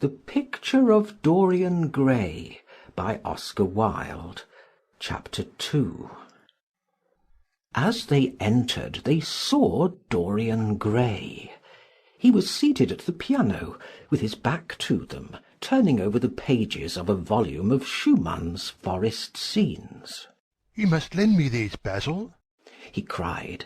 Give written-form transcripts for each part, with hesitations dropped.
The Picture of Dorian Gray by Oscar Wilde. Chapter 2. As they entered, they saw Dorian Gray. He was seated at the piano, with his back to them, turning over the pages of a volume of Schumann's Forest Scenes. "You must lend me these, Basil," he cried.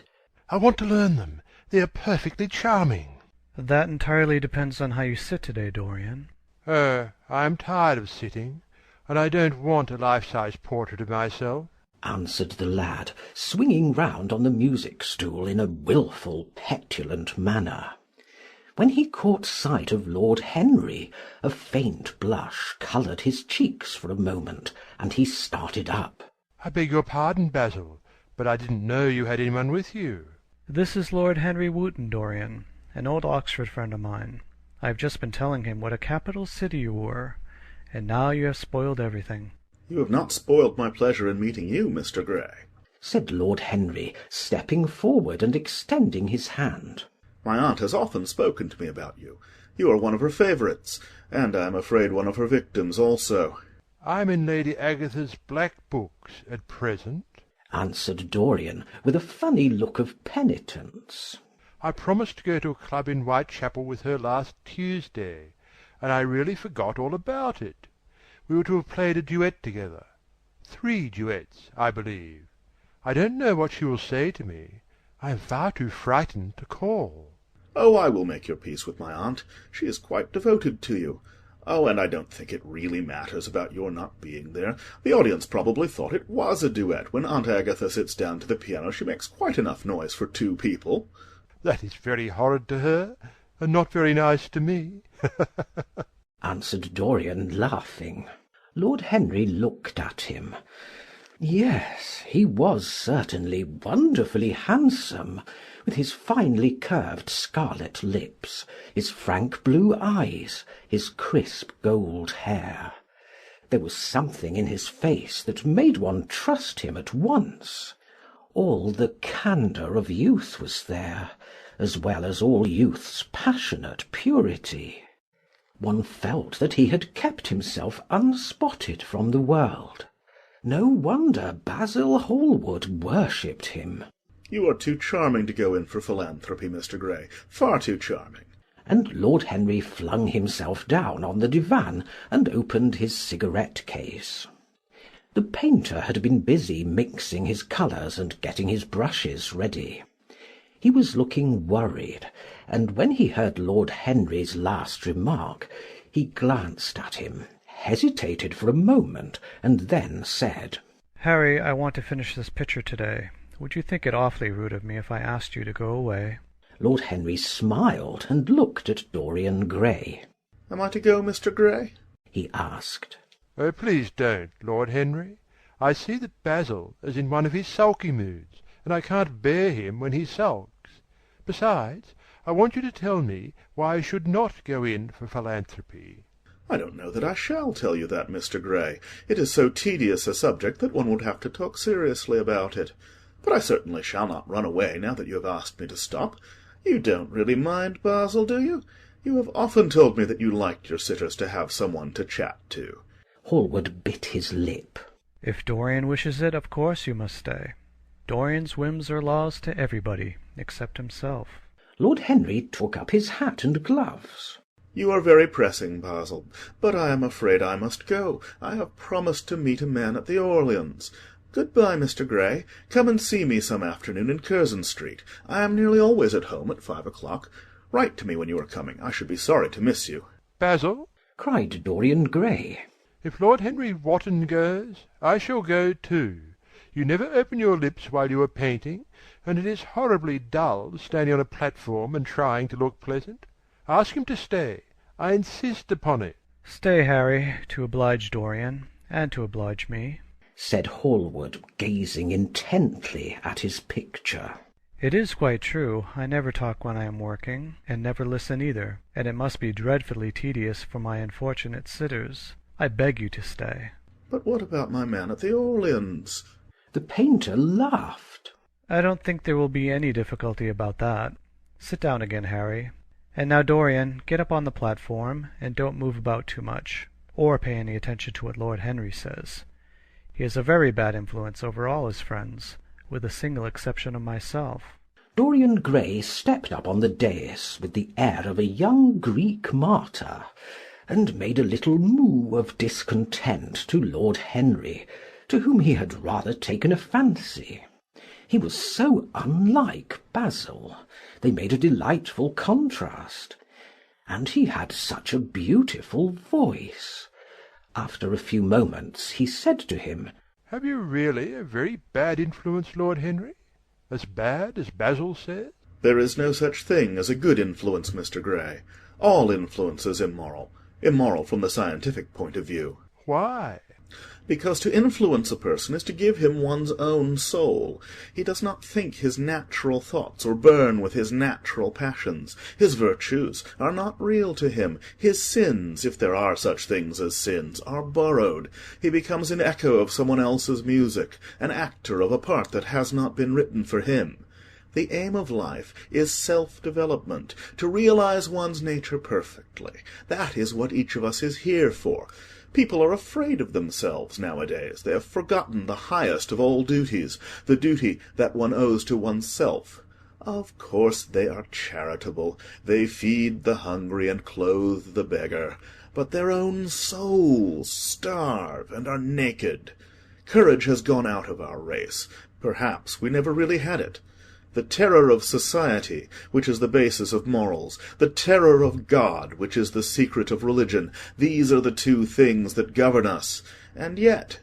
"I want to learn them. They are perfectly charming." "That entirely depends on how you sit today, Dorian." "Oh, I am tired of sitting, and I don't want a life-size portrait of myself," answered the lad, swinging round on the music-stool in a wilful, petulant manner. When he caught sight of Lord Henry, a faint blush coloured his cheeks for a moment, and he started up. "I beg your pardon, Basil, but I didn't know you had anyone with you." "This is Lord Henry Wotton, Dorian, an old Oxford friend of mine. I have just been telling him what a capital city you were, and now you have spoiled everything." "You have not spoiled my pleasure in meeting you, Mr. Gray," said Lord Henry, stepping forward and extending his hand. "My aunt has often spoken to me about you. You are one of her favourites, and I am afraid one of her victims also." "I am in Lady Agatha's black books at present," answered Dorian, with a funny look of penitence. "I promised to go to a club in Whitechapel with her last Tuesday, and I really forgot all about it. We were to have played a duet together. 3 duets, I believe. I don't know what she will say to me. I am far too frightened to call." "Oh, I will make your peace with my aunt. She is quite devoted to you. Oh, and I don't think it really matters about your not being there. The audience probably thought it was a duet. When Aunt Agatha sits down to the piano, she makes quite enough noise for 2 people. "That is very horrid to her, and not very nice to me," answered Dorian, laughing. Lord Henry looked at him. Yes, he was certainly wonderfully handsome, with his finely curved scarlet lips, his frank blue eyes, his crisp gold hair. There was something in his face that made one trust him at once. All the candour of youth was there, as well as all youth's passionate purity. One felt that he had kept himself unspotted from the world. No wonder Basil Hallward worshipped him. "You are too charming to go in for philanthropy, Mr. Gray. Far too charming." And Lord Henry flung himself down on the divan and opened his cigarette-case. The painter had been busy mixing his colours and getting his brushes ready. He was looking worried, and when he heard Lord Henry's last remark, he glanced at him, hesitated for a moment, and then said, "Harry, I want to finish this picture today. Would you think it awfully rude of me if I asked you to go away?" Lord Henry smiled and looked at Dorian Gray. "Am I to go, Mr. Gray?" he asked. "Oh, please don't, Lord Henry. I see that Basil is in one of his sulky moods, and I can't bear him when he sulks. Besides, I want you to tell me why I should not go in for philanthropy." "I don't know that I shall tell you that, Mr. Gray. It is so tedious a subject that one would have to talk seriously about it. But I certainly shall not run away now that you have asked me to stop. You don't really mind, Basil, do you? You have often told me that you liked your sitters to have someone to chat to." Hallward bit his lip. "If Dorian wishes it, of course you must stay. Dorian's whims are laws to everybody, except himself." Lord Henry took up his hat and gloves. "You are very pressing, Basil, but I am afraid I must go. I have promised to meet a man at the Orleans. Good-bye, Mr. Gray. Come and see me some afternoon in Curzon Street. I am nearly always at home at 5 o'clock. Write to me when you are coming. I should be sorry to miss you." "Basil," cried Dorian Gray, "if Lord Henry Wotton goes, I shall go too. You never open your lips while you are painting, and it is horribly dull standing on a platform and trying to look pleasant. Ask him to stay. I insist upon it." "Stay, Harry, to oblige Dorian, and to oblige me," said Hallward, gazing intently at his picture. "It is quite true. I never talk when I am working, and never listen either, and it must be dreadfully tedious for my unfortunate sitters. I beg you to stay." "But what about my man at the Orleans?" The painter laughed. "I don't think there will be any difficulty about that. Sit down again, Harry, And now, Dorian, get up on the platform, and don't move about too much, or pay any attention to what Lord Henry says. He has a very bad influence over all his friends, with the single exception of myself." Dorian Gray stepped up on the dais with the air of a young Greek martyr, and made a little moue of discontent to Lord Henry, to whom he had rather taken a fancy. He was so unlike Basil. They made a delightful contrast. And he had such a beautiful voice. After a few moments he said to him, "Have you really a very bad influence, Lord Henry? As bad as Basil says?" There is no such thing as a good influence, Mr. Gray. All influence is immoral. Immoral from the scientific point of view. Why? Because to influence a person is to give him one's own soul. He does not think his natural thoughts or burn with his natural passions. His virtues are not real to him. His sins, if there are such things as sins, are borrowed. He becomes an echo of someone else's music, an actor of a part that has not been written for him. The aim of life is self-development, to realize one's nature perfectly. That is what each of us is here for. People are afraid of themselves nowadays. They have forgotten the highest of all duties, the duty that one owes to oneself. Of course they are charitable. They feed the hungry and clothe the beggar. But their own souls starve and are naked. Courage has gone out of our race. Perhaps we never really had it. The terror of society, which is the basis of morals, the terror of God, which is the secret of religion, these are the two things that govern us. And yet—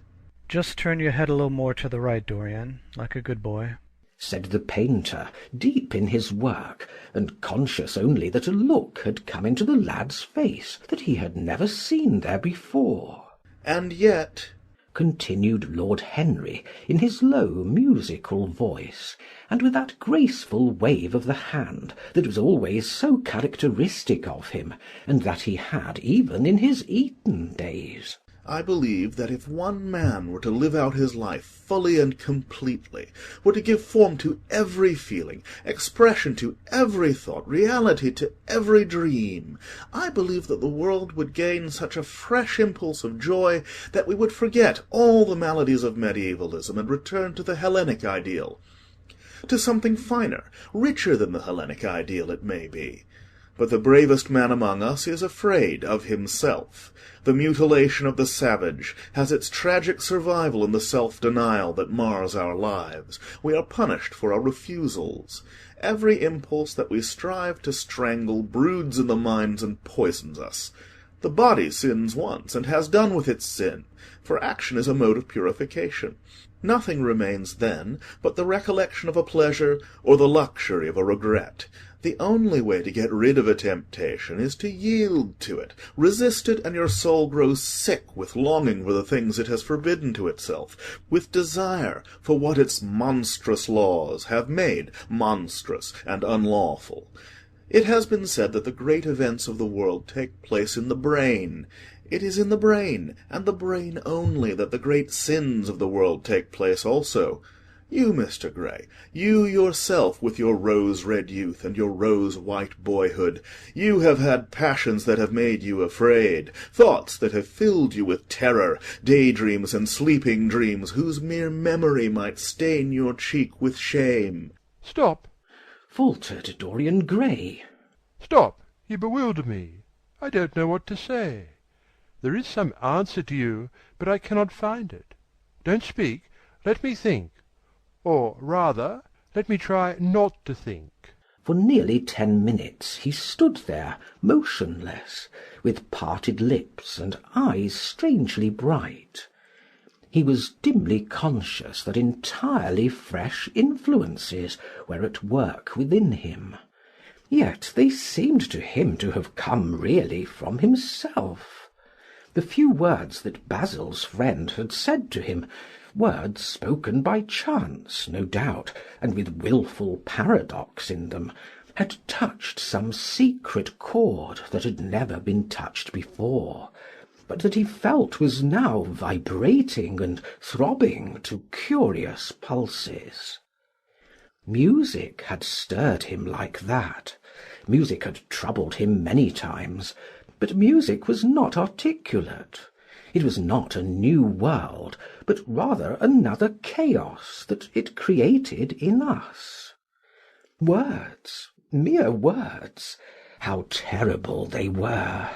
"Just turn your head a little more to the right, Dorian, like a good boy," said the painter, deep in his work, and conscious only that a look had come into the lad's face that he had never seen there before. "And yet," continued Lord Henry, in his low musical voice, and with that graceful wave of the hand that was always so characteristic of him, and that he had even in his Eton days, "I believe that if one man were to live out his life fully and completely, were to give form to every feeling, expression to every thought, reality to every dream, I believe that the world would gain such a fresh impulse of joy that we would forget all the maladies of medievalism and return to the Hellenic ideal. To something finer, richer than the Hellenic ideal, it may be. But the bravest man among us is afraid of himself. The mutilation of the savage has its tragic survival in the self-denial that mars our lives. We are punished for our refusals. Every impulse that we strive to strangle broods in the minds and poisons us. The body sins once, and has done with its sin, for action is a mode of purification. Nothing remains then but the recollection of a pleasure or the luxury of a regret. The only way to get rid of a temptation is to yield to it. Resist it, and your soul grows sick with longing for the things it has forbidden to itself, with desire for what its monstrous laws have made monstrous and unlawful. It has been said that the great events of the world take place in the brain. It is in the brain, and the brain only, that the great sins of the world take place also. You, Mr. Gray, you yourself, with your rose-red youth and your rose-white boyhood, you have had passions that have made you afraid, thoughts that have filled you with terror, daydreams and sleeping dreams whose mere memory might stain your cheek with shame." "Stop!" faltered Dorian Gray. "Stop! You bewilder me. I don't know what to say. There is some answer to you, but I cannot find it. Don't speak. Let me think. Or, rather, let me try not to think." For nearly 10 minutes he stood there, motionless, with parted lips and eyes strangely bright. He was dimly conscious that entirely fresh influences were at work within him. Yet they seemed to him to have come really from himself. The few words that Basil's friend had said to him, words spoken by chance, no doubt, and with wilful paradox in them, had touched some secret chord that had never been touched before, but that he felt was now vibrating and throbbing to curious pulses. Music had stirred him like that. Music had troubled him many times, but music was not articulate. It was not a new world, but rather another chaos that it created in us. Words, mere words, how terrible they were!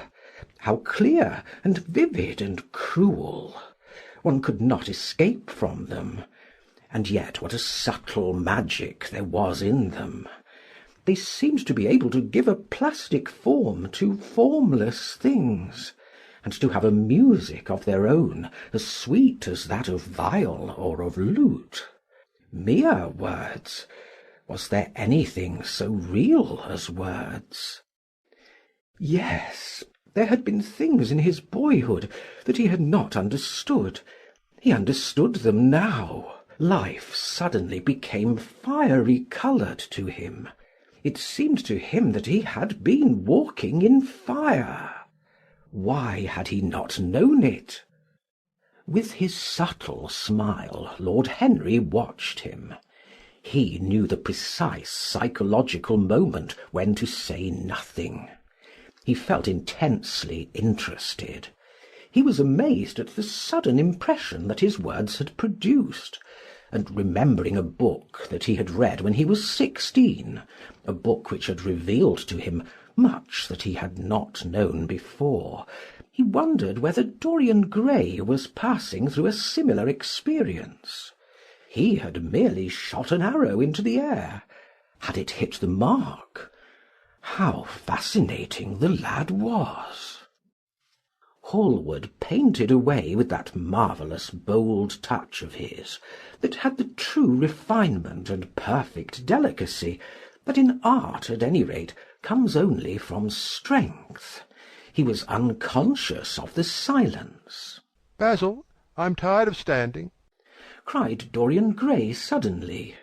How clear and vivid and cruel! One could not escape from them. And yet what a subtle magic there was in them! They seemed to be able to give a plastic form to formless things, and to have a music of their own as sweet as that of viol or of lute. Mere words! Was there anything so real as words? Yes, there had been things in his boyhood that he had not understood. He understood them now. Life suddenly became fiery-coloured to him. It seemed to him that he had been walking in fire. Why had he not known it? With his subtle smile, Lord Henry watched him. He knew the precise psychological moment when to say nothing. He felt intensely interested. He was amazed at the sudden impression that his words had produced, and remembering a book that he had read when he was 16, a book which had revealed to him much that he had not known before, he wondered whether Dorian Gray was passing through a similar experience. He had merely shot an arrow into the air. Had it hit the mark? How fascinating the lad was! Hallward painted away with that marvellous bold touch of his, that had the true refinement and perfect delicacy that in art, at any rate, comes only from strength. He was unconscious of the silence. "Basil, I'm tired of standing," cried Dorian Gray suddenly.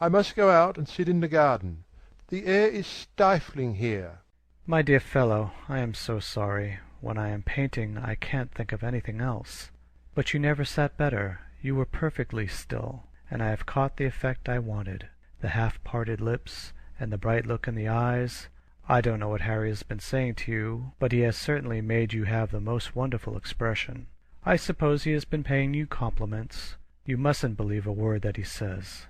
"I must go out and sit in the garden. The air is stifling here." My dear fellow, I am so sorry. When I am painting I can't think of anything else. But you never sat better. You were perfectly still, and I have caught the effect I wanted. The half-parted lips, and the bright look in the eyes. I don't know what Harry has been saying to you, but he has certainly made you have the most wonderful expression. I suppose he has been paying you compliments. You mustn't believe a word that he says."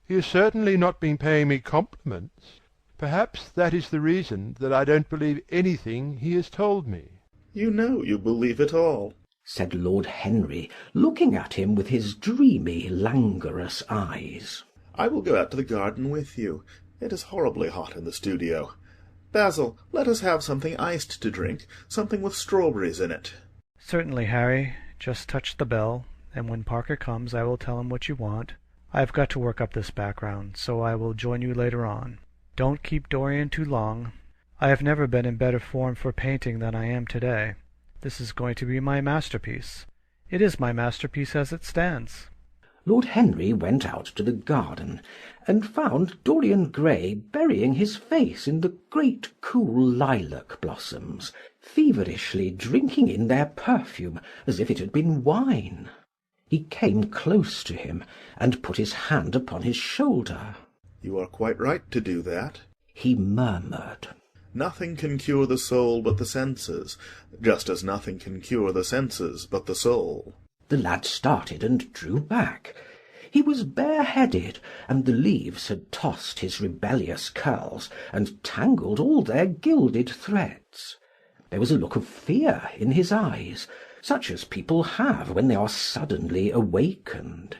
"He has certainly not been paying me compliments. Perhaps that is the reason that I don't believe anything he has told me." You know you believe it all, said Lord Henry, looking at him with his dreamy, languorous eyes. I will go out to the garden with you. It is horribly hot in the studio. Basil, let us have something iced to drink, something with strawberries in it. Certainly, Harry. Just touch the bell, and when Parker comes I will tell him what you want. I have got to work up this background, so I will join you later on. Don't keep Dorian too long. I have never been in better form for painting than I am today. This is going to be my masterpiece. It is my masterpiece as it stands." Lord Henry went out to the garden, and found Dorian Gray burying his face in the great cool lilac blossoms, feverishly drinking in their perfume as if it had been wine. He came close to him, and put his hand upon his shoulder. You are quite right to do that, he murmured. Nothing can cure the soul but the senses, just as nothing can cure the senses but the soul. The lad started and drew back. He was bareheaded, and the leaves had tossed his rebellious curls and tangled all their gilded threads. There was a look of fear in his eyes, such as people have when they are suddenly awakened.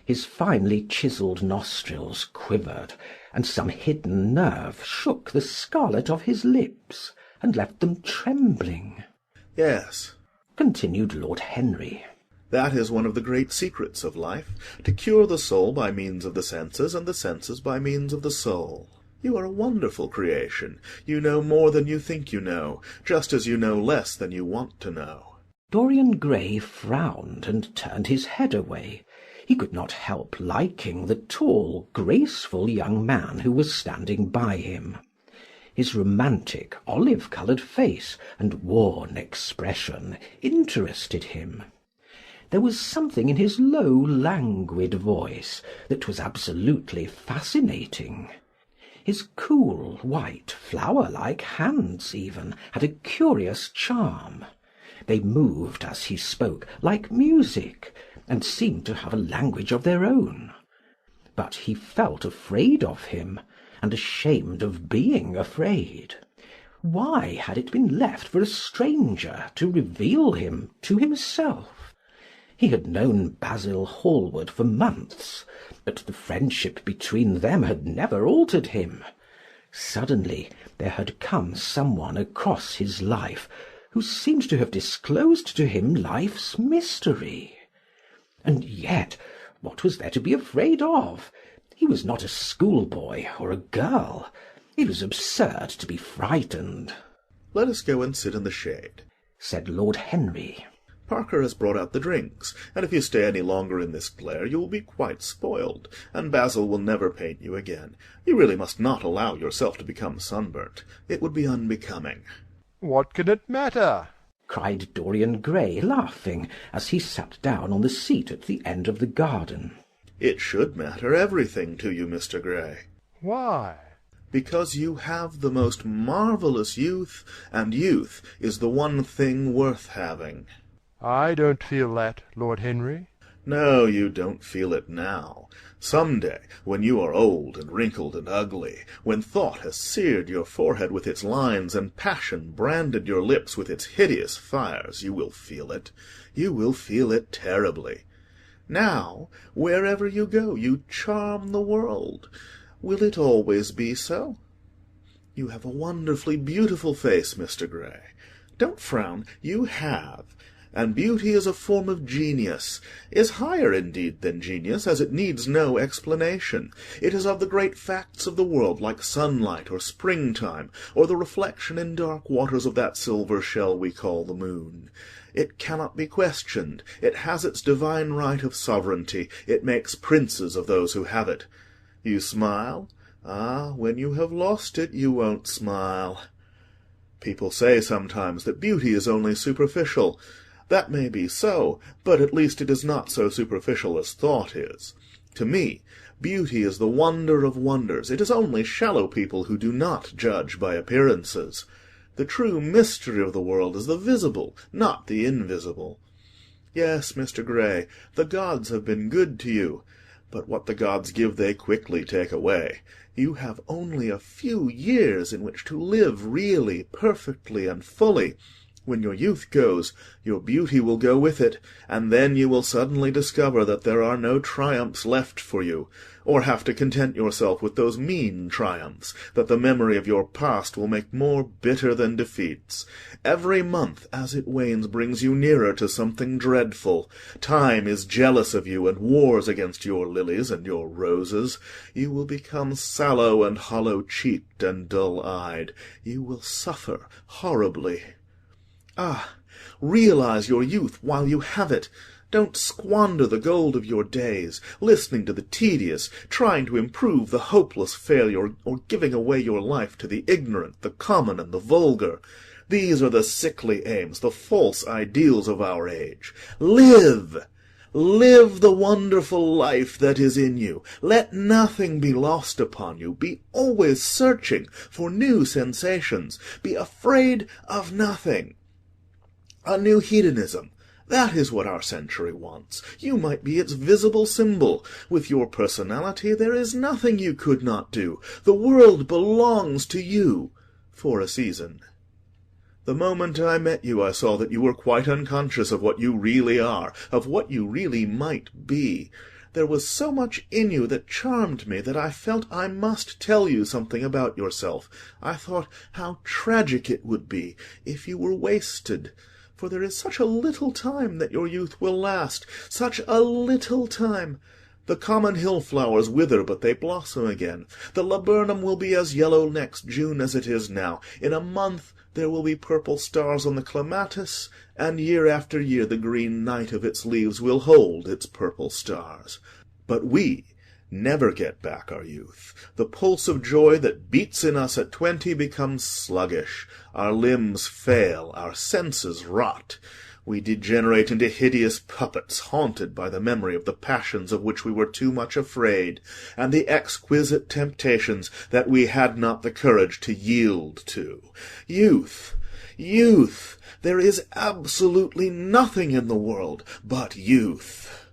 His finely chiselled nostrils quivered, and some hidden nerve shook the scarlet of his lips, and left them trembling. Yes, continued Lord Henry, that is one of the great secrets of life, to cure the soul by means of the senses, and the senses by means of the soul. You are a wonderful creation. You know more than you think you know, just as you know less than you want to know. Dorian Gray frowned and turned his head away. He could not help liking the tall, graceful young man who was standing by him. His romantic, olive-coloured face and worn expression interested him. There was something in his low, languid voice that was absolutely fascinating. His cool, white, flower-like hands even had a curious charm. They moved, as he spoke, like music, and seemed to have a language of their own. But he felt afraid of him, and ashamed of being afraid. Why had it been left for a stranger to reveal him to himself? He had known Basil Hallward for months, but the friendship between them had never altered him. Suddenly there had come someone across his life who seemed to have disclosed to him life's mystery. And yet, what was there to be afraid of? He was not a schoolboy or a girl. It was absurd to be frightened. "Let us go and sit in the shade," said Lord Henry. "Parker has brought out the drinks, and if you stay any longer in this glare you will be quite spoiled, and Basil will never paint you again. You really must not allow yourself to become sunburnt. It would be unbecoming." What can it matter? cried Dorian Gray, laughing, as he sat down on the seat at the end of the garden. "It should matter everything to you, Mr. Gray. Why? Because you have the most marvellous youth, and youth is the one thing worth having." I don't feel that, Lord Henry. No, you don't feel it now. Some day, when you are old and wrinkled and ugly, when thought has seared your forehead with its lines, and passion branded your lips with its hideous fires, you will feel it. You will feel it terribly. Now, wherever you go, you charm the world. Will it always be so? You have a wonderfully beautiful face, Mr. Gray. Don't frown. You have. And beauty is a form of genius, is higher indeed than genius, as it needs no explanation. It is of the great facts of the world, like sunlight or springtime, or the reflection in dark waters of that silver shell we call the moon. It cannot be questioned. It has its divine right of sovereignty. It makes princes of those who have it. You smile? Ah, when you have lost it, you won't smile. People say sometimes that beauty is only superficial. That may be so, but at least it is not so superficial as thought is. To me, beauty is the wonder of wonders. It is only shallow people who do not judge by appearances. The true mystery of the world is the visible, not the invisible. Yes, Mr. Gray, the gods have been good to you, but what the gods give they quickly take away. You have only a few years in which to live really, perfectly, and fully. When your youth goes, your beauty will go with it, and then you will suddenly discover that there are no triumphs left for you, or have to content yourself with those mean triumphs that the memory of your past will make more bitter than defeats. Every month, as it wanes, brings you nearer to something dreadful. Time is jealous of you, and wars against your lilies and your roses. You will become sallow and hollow-cheeked and dull-eyed. You will suffer horribly. Ah, realize your youth while you have it. Don't squander the gold of your days, listening to the tedious, trying to improve the hopeless failure, or giving away your life to the ignorant, the common, and the vulgar. These are the sickly aims, the false ideals of our age. Live! Live the wonderful life that is in you. Let nothing be lost upon you. Be always searching for new sensations. Be afraid of nothing. A new hedonism. That is what our century wants. You might be its visible symbol. With your personality there is nothing you could not do. The world belongs to you for a season. The moment I met you, I saw that you were quite unconscious of what you really are, of what you really might be. There was so much in you that charmed me that I felt I must tell you something about yourself. I thought how tragic it would be if you were wasted. For there is such a little time that your youth will last, such a little time. The common hill-flowers wither, but they blossom again. The laburnum will be as yellow next June as it is now. In a month there will be purple stars on the clematis, and year after year the green night of its leaves will hold its purple stars. But we never get back our youth. The pulse of joy that beats in us at 20 becomes sluggish. Our limbs fail, our senses rot. We degenerate into hideous puppets, haunted by the memory of the passions of which we were too much afraid, and the exquisite temptations that we had not the courage to yield to. Youth! Youth! There is absolutely nothing in the world but youth."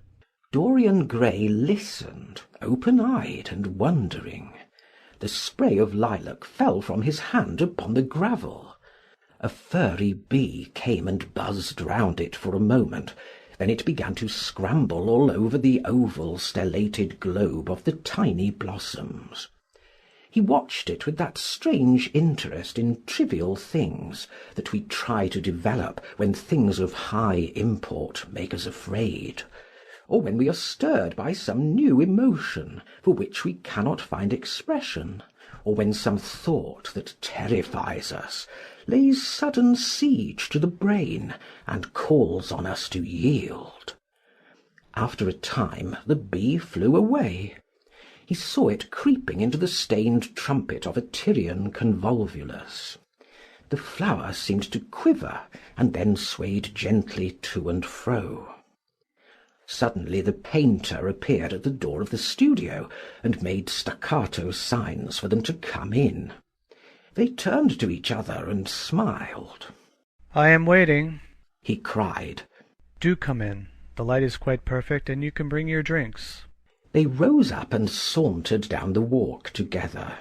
Dorian Gray listened, open-eyed and wondering. The spray of lilac fell from his hand upon the gravel. A furry bee came and buzzed round it for a moment, then it began to scramble all over the oval stellated globe of the tiny blossoms. He watched it with that strange interest in trivial things that we try to develop when things of high import make us afraid, or when we are stirred by some new emotion for which we cannot find expression, or when some thought that terrifies us lays sudden siege to the brain and calls on us to yield. After a time the bee flew away. He saw it creeping into the stained trumpet of a Tyrian convolvulus. The flower seemed to quiver, and then swayed gently to and fro. Suddenly the painter appeared at the door of the studio, and made staccato signs for them to come in. They turned to each other and smiled. "I am waiting," he cried. "Do come in. The light is quite perfect, and you can bring your drinks." They rose up and sauntered down the walk together.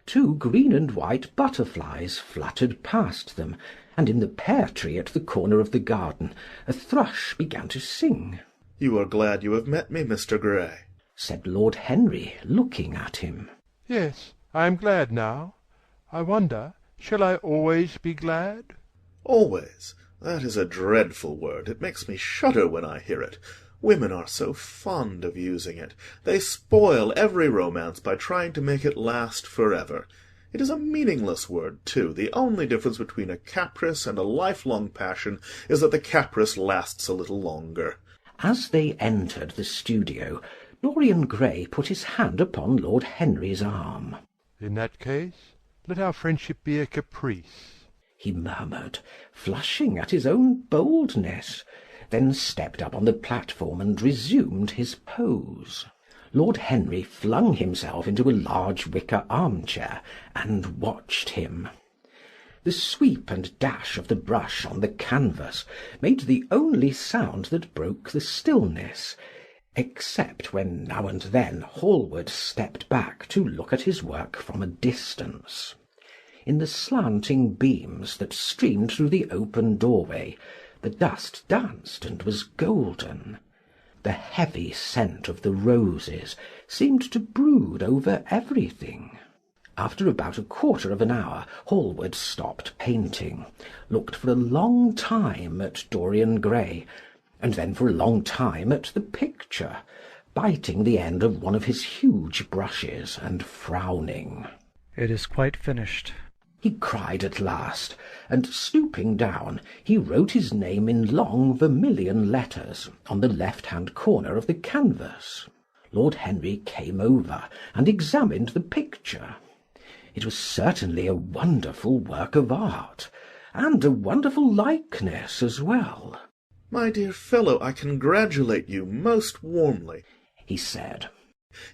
Two green and white butterflies fluttered past them, and in the pear-tree at the corner of the garden a thrush began to sing. "You are glad you have met me, Mr. Gray," said Lord Henry, looking at him. "Yes, I am glad now. I wonder, shall I always be glad?" "Always? That is a dreadful word. It makes me shudder when I hear it. Women are so fond of using it. They spoil every romance by trying to make it last forever. It is a meaningless word, too. The only difference between a caprice and a lifelong passion is that the caprice lasts a little longer." As they entered the studio, Dorian Gray put his hand upon Lord Henry's arm. "In that case, let our friendship be a caprice," he murmured, flushing at his own boldness, then stepped up on the platform and resumed his pose. Lord Henry flung himself into a large wicker armchair and watched him. The sweep and dash of the brush on the canvas made the only sound that broke the stillness, except when now and then Hallward stepped back to look at his work from a distance. In the slanting beams that streamed through the open doorway, the dust danced and was golden. The heavy scent of the roses seemed to brood over everything. After about a quarter of an hour, Hallward stopped painting, looked for a long time at Dorian Gray, and then for a long time at the picture, biting the end of one of his huge brushes and frowning. "It is quite finished," he cried at last, and stooping down, he wrote his name in long vermilion letters on the left-hand corner of the canvas. Lord Henry came over and examined the picture. It was certainly a wonderful work of art, and a wonderful likeness as well. "My dear fellow, I congratulate you most warmly," he said.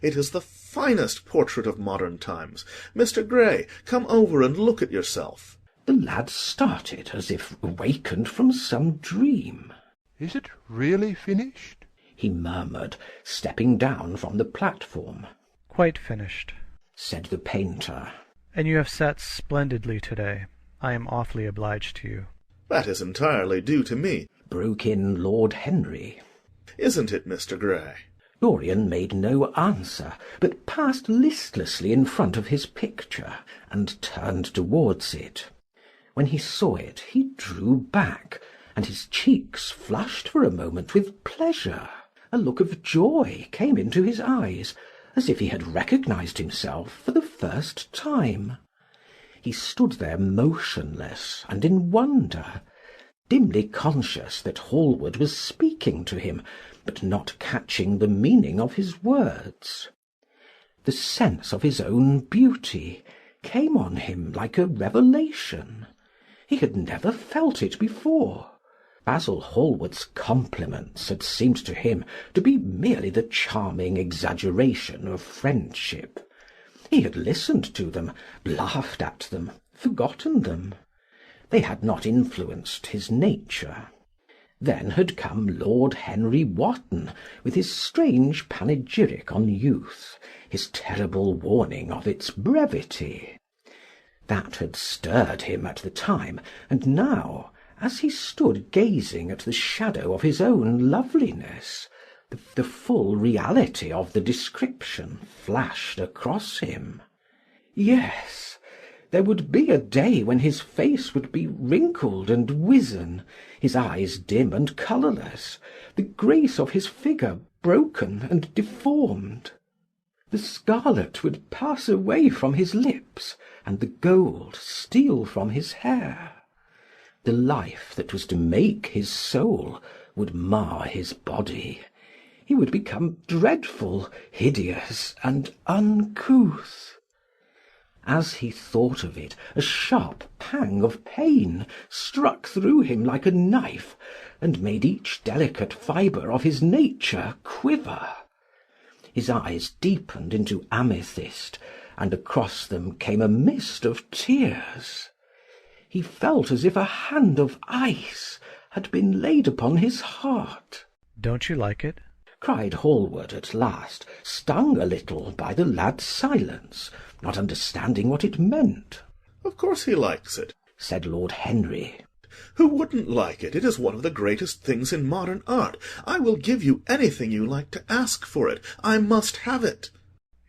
"It is the finest portrait of modern times. Mr. Gray, come over and look at yourself." The lad started as if awakened from some dream. "Is it really finished?" he murmured, stepping down from the platform. "Quite finished," said the painter. "And you have sat splendidly today. I am awfully obliged to you." "That is entirely due to me," broke in Lord Henry. "Isn't it, Mr. Gray?" Dorian made no answer, but passed listlessly in front of his picture, and turned towards it. When he saw it, he drew back, and his cheeks flushed for a moment with pleasure. A look of joy came into his eyes, as if he had recognized himself for the first time. He stood there motionless and in wonder, dimly conscious that Hallward was speaking to him, but not catching the meaning of his words. The sense of his own beauty came on him like a revelation. He had never felt it before. Basil Hallward's compliments had seemed to him to be merely the charming exaggeration of friendship. He had listened to them, laughed at them, forgotten them. They had not influenced his nature. Then had come Lord Henry Wotton, with his strange panegyric on youth, his terrible warning of its brevity. That had stirred him at the time, and now, as he stood gazing at the shadow of his own loveliness, the full reality of the description flashed across him. Yes, there would be a day when his face would be wrinkled and wizen, his eyes dim and colourless, the grace of his figure broken and deformed. The scarlet would pass away from his lips, and the gold steal from his hair. The life that was to make his soul would mar his body. He would become dreadful, hideous, and uncouth. As he thought of it, a sharp pang of pain struck through him like a knife, and made each delicate fibre of his nature quiver. His eyes deepened into amethyst, and across them came a mist of tears. He felt as if a hand of ice had been laid upon his heart. "Don't you like it?" cried Hallward at last, stung a little by the lad's silence, not understanding what it meant. Of course he likes it, said Lord Henry. Who wouldn't like it? It is one of the greatest things in modern art. I will give you anything you like to ask for it. I must have it.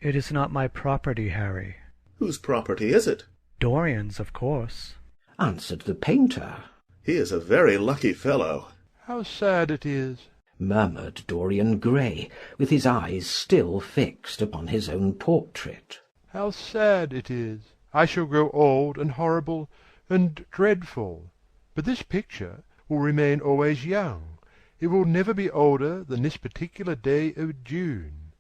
"It is not my property, Harry." Whose property is it? "Dorian's, of course," answered the painter. He is a very lucky fellow. How sad it is, murmured Dorian Gray, with his eyes still fixed upon his own portrait. How sad it is. I shall grow old and horrible and dreadful. But this picture will remain always young. It will never be older than this particular day of June.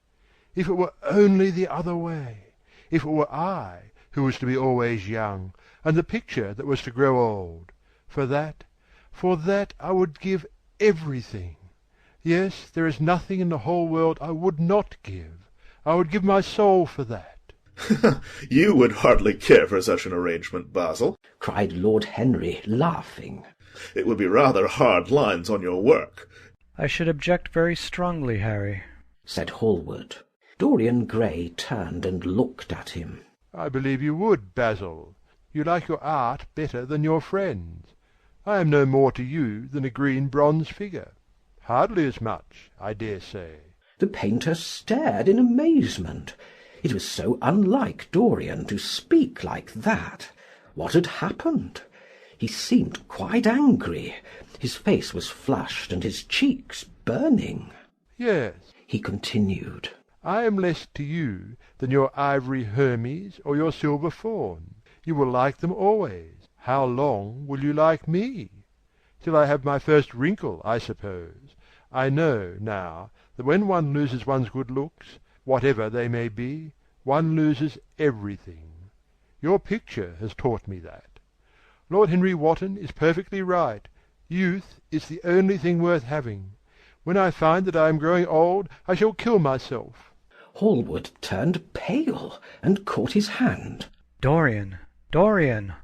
If it were only the other way! If it were I who was to be always young, and the picture that was to grow old! For that I would give everything. Yes, there is nothing in the whole world I would not give. I would give my soul for that. You would hardly care for such an arrangement, Basil, cried Lord Henry, laughing. It would be rather hard lines on your work. "I should object very strongly, Harry," said Hallward. Dorian Gray turned and looked at him. I believe you would, Basil. You like your art better than your friends. I am no more to you than a green bronze figure. Hardly as much, I dare say. The painter stared in amazement. It was so unlike Dorian to speak like that. What had happened? He seemed quite angry. His face was flushed and his cheeks burning. Yes, he continued. I am less to you than your ivory Hermes or your silver fawn. You will like them always. How long will you like me? Till I have my first wrinkle, I suppose. I know, now, that when one loses one's good looks, whatever they may be, one loses everything. Your picture has taught me that. Lord Henry Wotton is perfectly right. Youth is the only thing worth having. When I find that I am growing old, I shall kill myself. Hallward turned pale and caught his hand. "Dorian, Dorian!"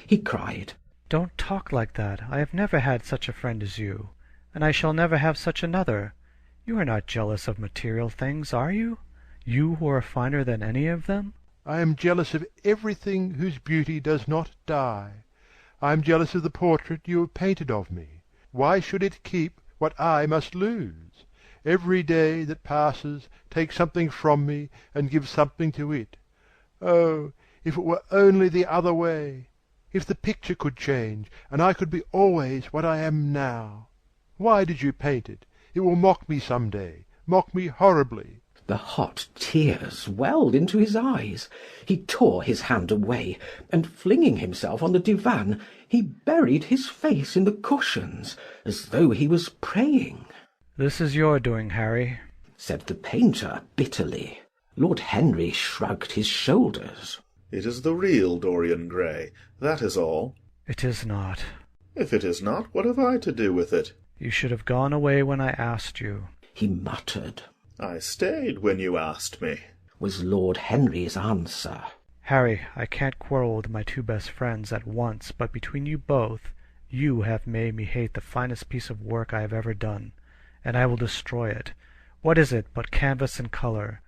he cried. "Don't talk like that. I have never had such a friend as you, and I shall never have such another. You are not jealous of material things, are you? You who are finer than any of them?" I am jealous of everything whose beauty does not die. I am jealous of the portrait you have painted of me. Why should it keep what I must lose? Every day that passes takes something from me and gives something to it. Oh, if it were only the other way! If the picture could change, and I could be always what I am now! Why did you paint it? It will mock me some day, mock me horribly. The hot tears welled into his eyes. He tore his hand away, and flinging himself on the divan, he buried his face in the cushions, as though he was praying. "This is your doing, Harry," said the painter bitterly. Lord Henry shrugged his shoulders. It is the real Dorian Gray, that is all. "It is not." If it is not, what have I to do with it? You should have gone away when I asked you, he muttered. I stayed when you asked me, was Lord Henry's answer. Harry, I can't quarrel with my two best friends at once, but between you both, you have made me hate the finest piece of work I have ever done, and I will destroy it. What is it but canvas and colour?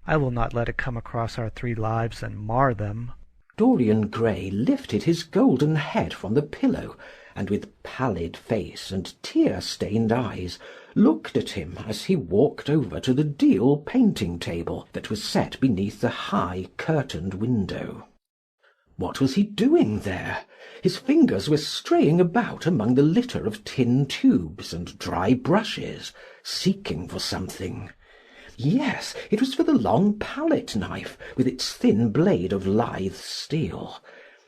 I will not let it come across our 3 lives and mar them. Dorian Gray lifted his golden head from the pillow, and with pallid face and tear-stained eyes looked at him as he walked over to the deal painting table that was set beneath the high curtained window. What was he doing there? His fingers were straying about among the litter of tin tubes and dry brushes, seeking for something. Yes, it was for the long palette-knife with its thin blade of lithe steel.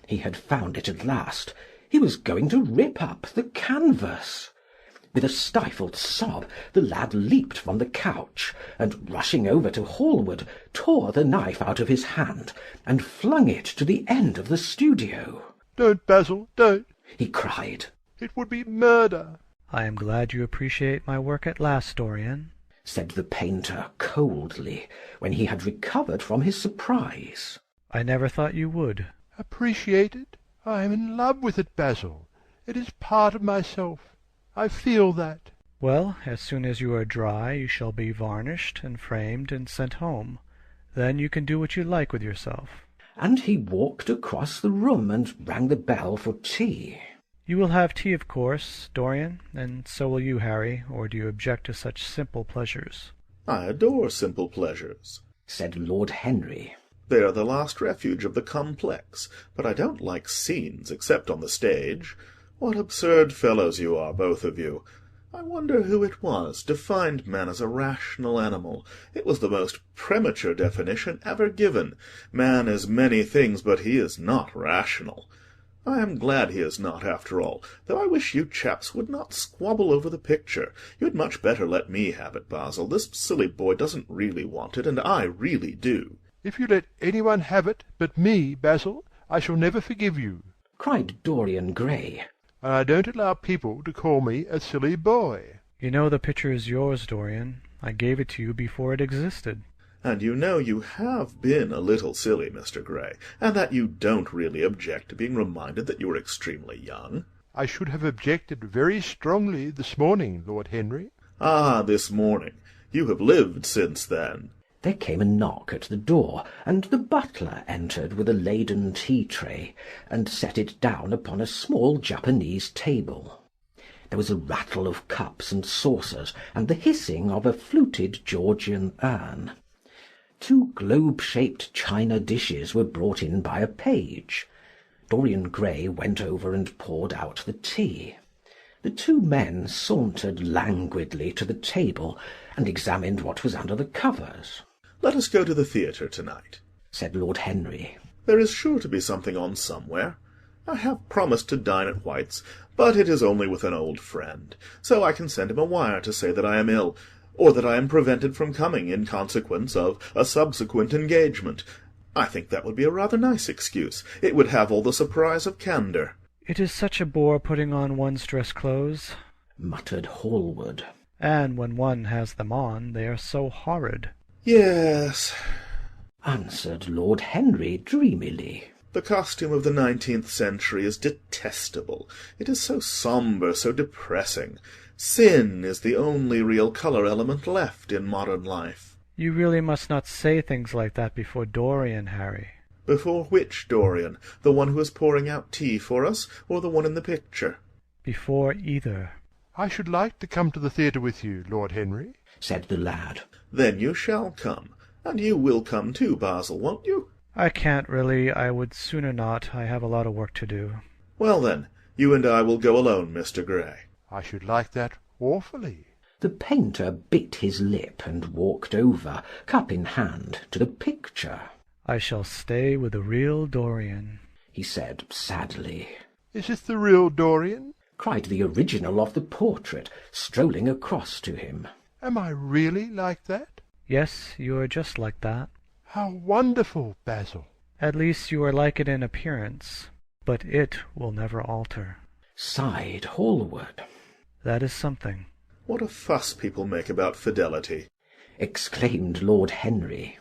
He had found it at last. He was going to rip up the canvas. With a stifled sob, the lad leaped from the couch, and rushing over to Hallward, tore the knife out of his hand, and flung it to the end of the studio. "Don't, Basil, don't!" he cried. "It would be murder." I am glad you appreciate my work at last, Dorian, said the painter coldly, when he had recovered from his surprise. I never thought you would. Appreciate it? I am in love with it, Basil. It is part of myself. I feel that. Well, as soon as you are dry, you shall be varnished and framed and sent home. Then you can do what you like with yourself. And he walked across the room and rang the bell for tea. You will have tea, of course, Dorian, and so will you, Harry, or do you object to such simple pleasures? I adore simple pleasures, said Lord Henry. They are the last refuge of the complex, but I don't like scenes except on the stage. What absurd fellows you are, both of you. I wonder who it was defined man as a rational animal. It was the most premature definition ever given. Man is many things, but he is not rational. I am glad he is not, after all, though I wish you chaps would not squabble over the picture. You had much better let me have it, Basil. This silly boy doesn't really want it, and I really do. If you let anyone have it but me, Basil, I shall never forgive you, cried Dorian Gray. And I don't allow people to call me a silly boy. You know the picture is yours, Dorian. I gave it to you before it existed. And you know you have been a little silly, Mr. Gray, and that you don't really object to being reminded that you are extremely young. I should have objected very strongly this morning, Lord Henry. Ah, this morning. You have lived since then. There came a knock at the door, and the butler entered with a laden tea-tray, and set it down upon a small Japanese table. There was a rattle of cups and saucers, and the hissing of a fluted Georgian urn. 2 globe-shaped china dishes were brought in by a page. Dorian Gray went over and poured out the tea. The 2 men sauntered languidly to the table, and examined what was under the covers. Let us go to the theatre tonight, said Lord Henry. There is sure to be something on somewhere. I have promised to dine at White's, but it is only with an old friend, so I can send him a wire to say that I am ill, or that I am prevented from coming in consequence of a subsequent engagement. I think that would be a rather nice excuse. It would have all the surprise of candour. It is such a bore putting on one's dress clothes, muttered Hallward. And when one has them on, they are so horrid. Yes, answered Lord Henry dreamily. The costume of the 19th century is detestable. It is so sombre, so depressing. Sin is the only real colour element left in modern life. You really must not say things like that before Dorian, Harry. Before which Dorian? The one who is pouring out tea for us, or the one in the picture? Before either. I should like to come to the theatre with you, Lord Henry, said the lad. Then you shall come. And you will come too, Basil, won't you? I can't really. I would sooner not. I have a lot of work to do. Well then, you and I will go alone, Mr. Gray. I should like that awfully. The painter bit his lip and walked over, cup in hand, to the picture. I shall stay with the real Dorian, he said sadly. Is this the real Dorian? Cried the original of the portrait, strolling across to him. Am I really like that? Yes, you are just like that. How wonderful, Basil. At least you are like it in appearance, but it will never alter, sighed Hallward. That is something. What a fuss people make about fidelity! Exclaimed Lord Henry.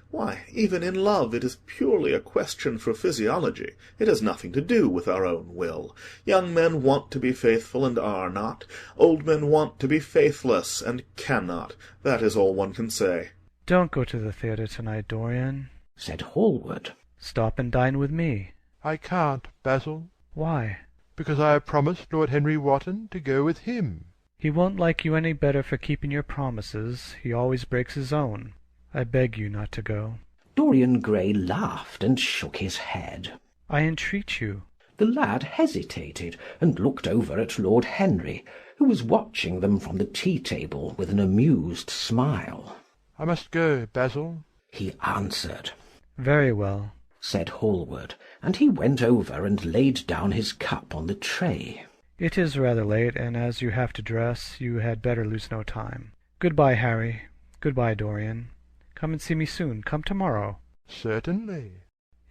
Why, even in love it is purely a question for physiology. It has nothing to do with our own will. Young men want to be faithful and are not. Old men want to be faithless and cannot. That is all one can say. Don't go to the theatre tonight, Dorian, said Hallward. Stop and dine with me. I can't, Basil. Why? Because I have promised Lord Henry Wotton to go with him. He won't like you any better for keeping your promises. He always breaks his own. I beg you not to go. Dorian Gray laughed and shook his head. I entreat you. The lad hesitated and looked over at Lord Henry, who was watching them from the tea-table with an amused smile. I must go, Basil, he answered. Very well, said Hallward, and he went over and laid down his cup on the tray. It is rather late, and as you have to dress, you had better lose no time. Good-bye, Harry. Good-bye, Dorian. Come and see me soon. Come tomorrow. Certainly.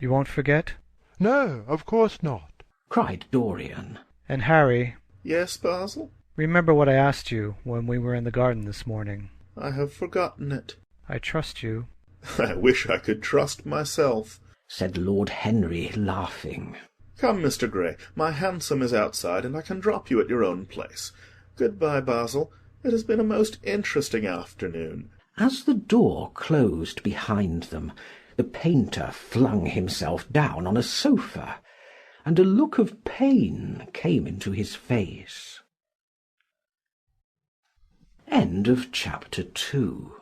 You won't forget? No, of course not, cried Dorian. And Harry. Yes, Basil? Remember what I asked you when we were in the garden this morning. I have forgotten it. I trust you. I wish I could trust myself, said Lord Henry, laughing. Come, Mr. Gray, my hansom is outside, and I can drop you at your own place. Good-bye, Basil. It has been a most interesting afternoon. As the door closed behind them, the painter flung himself down on a sofa, and a look of pain came into his face. End of chapter 2.